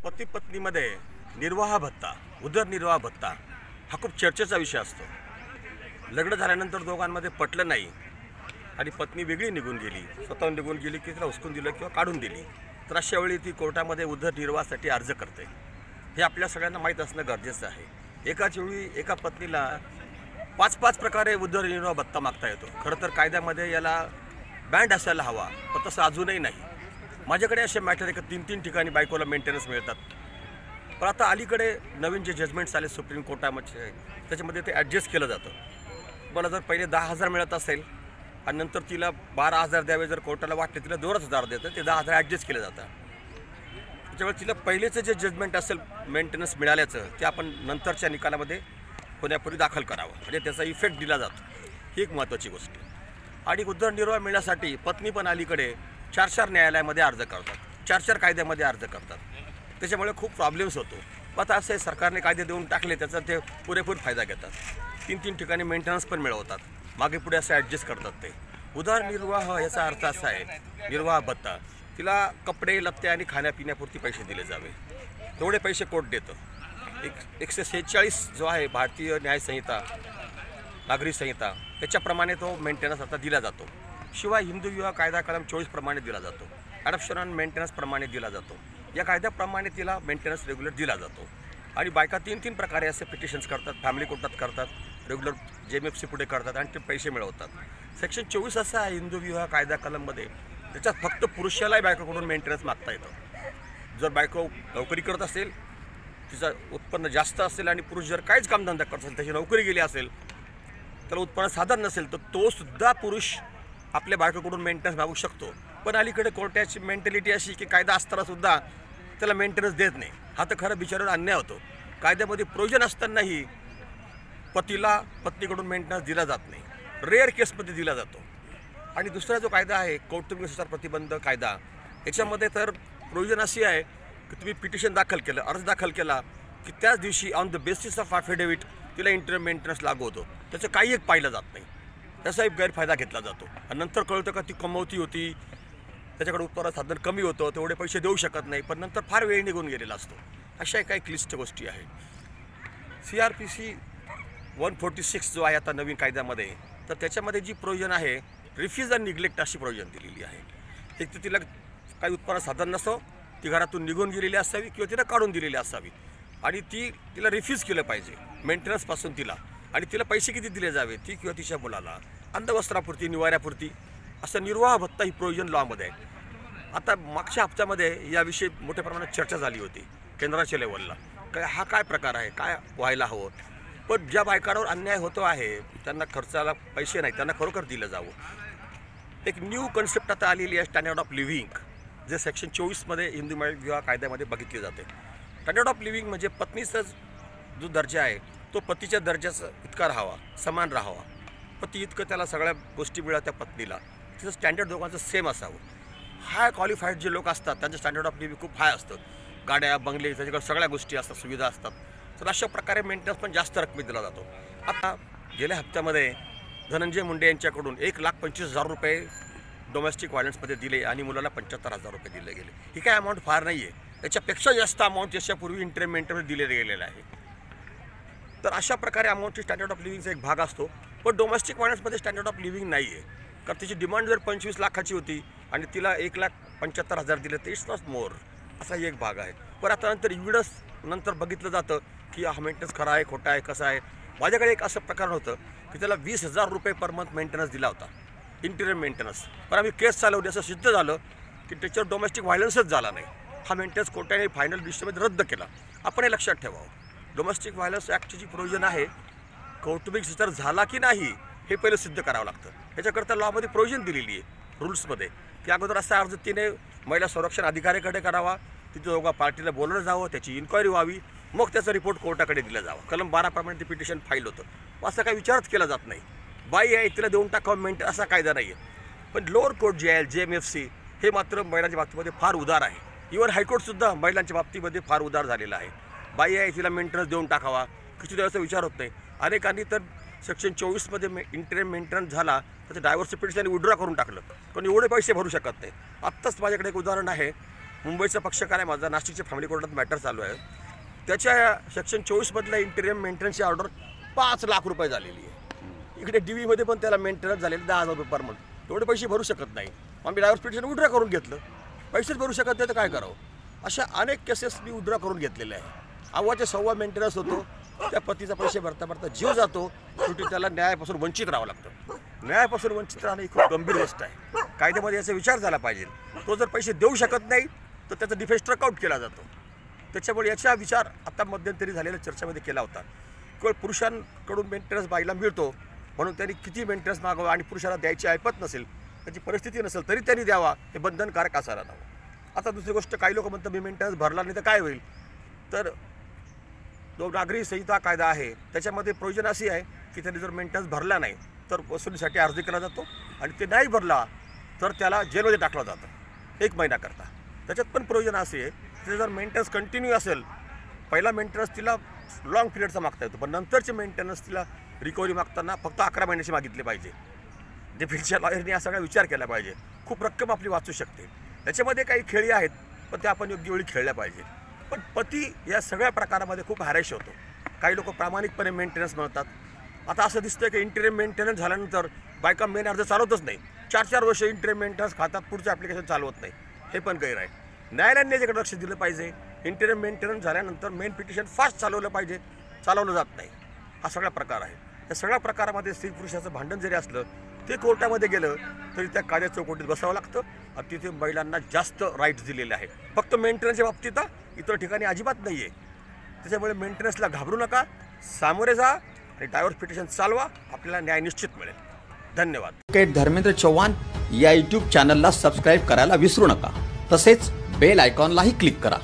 पती पत्नीमध्ये निर्वाह भत्ता, उदरनिर्वाह भत्ता हा खूप चर्चेचा विषय असतो। लग्न झाल्यानंतर दोघांमध्ये पटलं नाही आणि पत्नी वेगळी निघून गेली, स्वतःहून निघून गेली की तिला हुसकून दिलं किंवा काढून दिली, तर अशा वेळी ती कोर्टामध्ये उदरनिर्वाहासाठी अर्ज करते। हे आपल्या सगळ्यांना माहीत असणं गरजेचं आहे। एकाच वेळी एका पत्नीला 5-5 प्रकारे उदरनिर्वाह भत्ता मागता येतो। खरं तर कायद्यामध्ये याला बँड असायला हवा, पण तसं अजूनही नाही। माझ्याकडे असे मॅटर आहे की 3-3 ठिकाणी बायकोला मेंटेनन्स मिळतात, पण आता अलीकडे नवीन जे जजमेंट्स आले सुप्रीम कोर्टामध्ये त्याच्यामध्ये ते ॲडजस्ट केलं जातं। मला जर पहिले 10,000 मिळत असेल आणि नंतर तिला 12,000 द्यावे, जर कोर्टाला वाटले तिला 2,000 देतं, ते 10,000 ॲडजस्ट केलं जातं। त्याच्यामुळे तिला पहिलेचं जे जजमेंट असेल मेंटेनन्स मिळाल्याचं ते आपण नंतरच्या निकालामध्ये होण्यापूर्वी दाखल करावं, म्हणजे त्याचा इफेक्ट दिला जातो। ही एक महत्त्वाची गोष्ट आहे। आणि उदरनिर्वाह मिळण्यासाठी पत्नी पण अलीकडे 4-4 न्यायालयामध्ये अर्ज करतात, 4-4 कायद्यामध्ये अर्ज करतात। त्याच्यामुळे खूप प्रॉब्लेम्स होतो। आता असे सरकारने कायदे देऊन टाकले, त्याचा ते पुरेपूर फायदा घेतात। 3-3 ठिकाणी मेंटेनन्स पण मिळवतात, मागे पुढे असं ॲडजस्ट करतात ते। उदरनिर्वाह याचा अर्थ असा आहे, निर्वाह भत्ता, तिला कपडे लत्ते आणि खाण्यापिण्यापुरती पैसे दिले जावे, तेवढे पैसे कोर्ट देतं। 146 जो आहे भारतीय न्यायसंहिता, नागरी संहिता, त्याच्याप्रमाणे तो मेंटेनन्स आता दिला जातो। शिवाय हिंदू विवाह कायदा कलम 24 प्रमाणे दिला जातो, ॲडॉप्शन आणि मेंटेनन्स प्रमाणे दिला जातो। या कायद्याप्रमाणे तिला मेंटेनन्स रेग्युलर दिला जातो। आणि बायका 3-3 प्रकारे असे पिटिशन्स करतात, फॅमिली कोर्टात करतात, रेग्युलर JMFC पुढे करतात आणि ते पैसे मिळवतात। सेक्शन 24 असा आहे हिंदू विवाह कायदा कलममध्ये, त्याच्यात फक्त पुरुषालाही बायकोकडून मेंटेनन्स मागता येतं। जर बायको नोकरी करत असेल, तिचं उत्पन्न जास्त असेल आणि पुरुष जर काहीच कामधंदा करत असेल, त्याची नोकरी गेली असेल, त्याला उत्पन्न साधन नसेल, तर तोसुद्धा पुरुष आपल्या बायकोकडून मेंटेनन्स मागू शकतो। पण अलीकडे कोर्टाची मेंटॅलिटी अशी की कायदा असतानासुद्धा त्याला मेंटेनन्स देत नाही। हा तर खरं बिचारावर अन्याय होतो। कायद्यामध्ये प्रोविजन असतानाही पतीला पत्नीकडून मेंटेनन्स दिला जात नाही, रेअर केसमध्ये दिला जातो। आणि दुसरा जो कायदा आहे कौटुंबिक हिंसाचार प्रतिबंध कायदा, याच्यामध्ये तर प्रोविजन अशी आहे की तुम्ही पिटिशन दाखल केलं, अर्ज दाखल केला की त्याच दिवशी on the basis of affidavit तिला इंटरम मेंटेनन्स लागू होतो। त्याचं काही एक पाहिलं जात नाही, त्याचाही गैरफायदा घेतला जातो। आणि नंतर कळतं का ती कमवती होती, त्याच्याकडे उत्पन्न साधन कमी होतं, तेवढे पैसे देऊ शकत नाही, पण नंतर फार वेळ निघून गेलेला असतो। अशा काही क्लिष्ट गोष्टी आहेत। CRPC 146 जो आहे आता नवीन कायद्यामध्ये, तर त्याच्यामध्ये जी प्रोविजन आहे रिफ्यूज अँड निग्लेक्ट अशी प्रोविजन दिलेली आहे। एक तर तिला काही उत्पन्न साधन नसो, ती घरातून निघून गेलेली असावी किंवा तिला काढून दिलेली असावी, आणि तिला रिफ्यूज केलं पाहिजे मेंटेनन्सपासून तिला, आणि तिला पैसे किती दिले जावे, ती किंवा तिच्या मुलाला अंधवस्त्रापुरती, निवाऱ्यापुरती, असं निर्वाह भत्ता ही प्रोविजन लॉमध्ये आहे। आता मागच्या हप्त्यामध्ये याविषयी मोठ्या प्रमाणात चर्चा झाली होती केंद्राच्या लेवलला, काय हा काय प्रकार आहे, काय व्हायला हवं। पण ज्या बायकांवर अन्याय होतो आहे, त्यांना खर्चाला पैसे नाही, त्यांना खरोखर दिलं जावं। एक न्यू कन्सेप्ट आता आलेली आहे स्टँडर्ड ऑफ लिव्हिंग, जे सेक्शन 24मध्ये हिंदू विवाह कायद्यामध्ये बघितले जाते। स्टँडर्ड ऑफ लिव्हिंग म्हणजे पत्नीचा जो दर्जा आहे तो पतीच्या दर्जाचा इतका राहावा, समान राहावा, पती इतकं त्याला सगळ्या गोष्टी मिळाल्या त्या पत्नीला, तिचं स्टँडर्ड दोघांचं सेम असावं। हाय क्वालिफाईड जे लोक असतात त्यांचं स्टँडर्ड ऑफ लिव्हिंग खूप हाय असतं, गाड्या बंगले त्याच्याकडे सगळ्या गोष्टी असतात, सुविधा असतात, तर अशा प्रकारे मेंटेनन्स पण जास्त रकमेत दिला जातो। आता गेल्या हप्त्यामध्ये धनंजय मुंडे यांच्याकडून 1,25,000 रुपये डोमेस्टिक व्हायलन्समध्ये दिले आणि मुलाला 75,000 रुपये दिले गेले। ही काय अमाऊंट फार नाही आहे, याच्यापेक्षा जास्त अमाऊंट याच्यापूर्वी इंटरम मेंटेनन्स दिले गेलेलं आहे। तर अशा प्रकारे अमाऊंटची स्टँडर्ड ऑफ लिव्हिंगचा एक भाग असतो, पण डोमेस्टिक व्हायलन्समध्ये स्टँडर्ड ऑफ लिव्हिंग नाही आहे, कारण तिची डिमांड जर 25 लाखाची होती आणि तिला 1,75,000 दिले, तर इट्स नॉट मोर, असा एक भाग आहे। पण आता नंतर एव्हिडन्स नंतर बघितलं जातं की हा मेंटेनन्स खरा आहे, खोटा आहे, कसा आहे। माझ्याकडे एक असं प्रकार होतं की त्याला 20,000 रुपये पर मंथ मेंटेनन्स दिला होता, इंटिरियर मेंटेनन्स, पण आम्ही केस चालवली, असं सिद्ध झालं की त्याच्यावर डोमेस्टिक व्हायलन्सच झाला नाही। हा मेंटेनन्स कोर्टाने फायनल डिसिजनमध्ये रद्द केला। आपण हे लक्षात ठेवावं, डोमेस्टिक व्हायलन्स ॲक्टची जी प्रोविजन आहे, कौटुंबिक हिंसाचार झाला की नाही हे पहिलं सिद्ध करावं लागतं। याच्याकरता लॉमध्ये प्रोविजन दिलेली आहे रूल्समध्ये, की अगोदर असा अर्ज तिने महिला संरक्षण अधिकाऱ्याकडे करावा, तिथे दोघा पार्टीला बोलवलं जावं, त्याची इन्क्वायरी व्हावी, मग त्याचा रिपोर्ट कोर्टाकडे दिला जावा। कलम 12 प्रमाणे ते पिटिशन फाईल होतं। असा काही विचारच केला जात नाही, बाई आहे तिला देऊन टाकावं मेंटेन, असा कायदा नाही आहे। पण लोअर कोर्ट जे आहे JMFC हे मात्र महिलांच्या बाबतीमध्ये फार उदार आहे। इव्हन हायकोर्टसुद्धा महिलांच्या बाबतीमध्ये फार उदार झालेला आहे। बाई आहे तिला मेंटेनन्स देऊन टाकावा, किती दिवसाचा विचार होत नाही। अनेकांनी तर सेक्शन 24मध्ये इंटरम मेंटेनन्स झाला तर ते डायव्हर्स पिटिशन विड्रॉ करून टाकलं, पण एवढे पैसे भरू शकत नाही। आत्ताच माझ्याकडे एक उदाहरण आहे, मुंबईचा पक्षकार आहे माझा, नाशिकच्या फॅमिली कोर्टात मॅटर चालू आहे. त्याच्या सेक्शन 24मधल्या इंटिरियम मेंटेनन्सची ऑर्डर 5 लाख रुपये झालेली आहे. इकडे DVमध्ये पण त्याला मेंटेनन्स झालेले 10,000 रुपये पर मंथ. तेवढे पैसे भरू शकत नाही. आम्ही डायव्हर्स पिटिशन विड्रॉ करून घेतलं. पैसेच भरू शकत नाही तर काय करावं. अशा अनेक केसेस मी विड्रॉ करून घेतलेल्या आहे. अव्वाच्या सव्वा मेंटेनन्स होतो, त्या पतीचा पैसे भरता भरता जीव जातो, शेवटी त्याला न्यायापासून वंचित राहावं लागतं. न्यायापासून वंचित राहणं ही खूप गंभीर गोष्ट आहे. कायद्यामध्ये याचा विचार झाला पाहिजे. तो जर पैसे देऊ शकत नाही तर त्याचा डिफेन्स स्ट्रक आउट केला जातो. त्याच्यामुळे याचा विचार आता मध्यंतरी झालेल्या चर्चेमध्ये केला होता. केवळ पुरुषांकडून मेंटेनन्स बाईला मिळतो म्हणून त्यांनी किती मेंटेनन्स मागावं आणि पुरुषाला द्यायची ऐपत नसेल, त्याची परिस्थिती नसेल तरी त्यांनी द्यावा, हे बंधनकारक असायला हवं. आता दुसरी गोष्ट, काही लोक म्हणतात मी मेंटेनन्स भरला नाही तर काय होईल. तर जो नागरी संहिता कायदा आहे त्याच्यामध्ये प्रोविजन अशी आहे की त्यांनी जर मेंटेनन्स भरला नाही तर वसुलीसाठी अर्ज केला जातो आणि ते नाही भरला तर त्याला जेलमध्ये टाकलं जातं 1 महिन्याकरता. त्याच्यात पण प्रोविजन असे आहे की जर मेंटेनन्स कंटिन्यू असेल, पहिला मेंटेनन्स तिला लॉंग पिरियडचा मागता येतो, पण नंतरचे मेंटेनन्स तिला रिकव्हरी मागताना फक्त 11 महिन्याची मागितले पाहिजे. डिफेन्सच्या लॉयरनी हा सगळा विचार केला पाहिजे. खूप रक्कम आपली वाचू शकते. त्याच्यामध्ये काही खेळी आहेत पण त्या आपण योग्य वेळी खेळल्या पाहिजे. पण पती या सगळ्या प्रकारामध्ये खूप हॅरेश होतो. काही लोक प्रामाणिकपणे मेंटेनन्स म्हणतात. आता असं दिसतं की इंटिरियम मेंटेनन्स झाल्यानंतर बायका मेन अर्ज चालवतच नाही. 4-4 वर्ष इंटिरियम मेंटेनन्स खातात, पुढचं ॲप्लिकेशन चालवत नाही. हे पण गैर आहे. न्यायालयाने याच्याकडे लक्ष दिलं पाहिजे. इंटिरियम मेंटेनन्स झाल्यानंतर मेन पिटिशन फास्ट चालवलं पाहिजे, चालवलं जात नाही. हा सगळा प्रकार आहे. या सगळ्या प्रकारामध्ये स्त्री पुरुषाचं भांडण जरी असलं ते कोर्टामध्ये गेलं तरी त्या कायद्या चौकटीत बसावं लागतं. आणि तिथे महिलांना जास्त राईट्स दिलेले आहे. फक्त मेंटेनन्सच्या बाबतीत इतर ठिकाणी अजिबात नाही आहे. त्याच्यामुळे मेंटेनन्सला घाबरू नका, सामोरे जा आणि डायव्हर्स पिटिशन चालवा, आपल्याला न्याय निश्चित मिळेल. धन्यवाद. ॲडव्होकेट धर्मेंद्र चव्हाण या YouTube चॅनलला सबस्क्राईब करायला विसरू नका. तसेच बेल आयकॉनलाही क्लिक करा.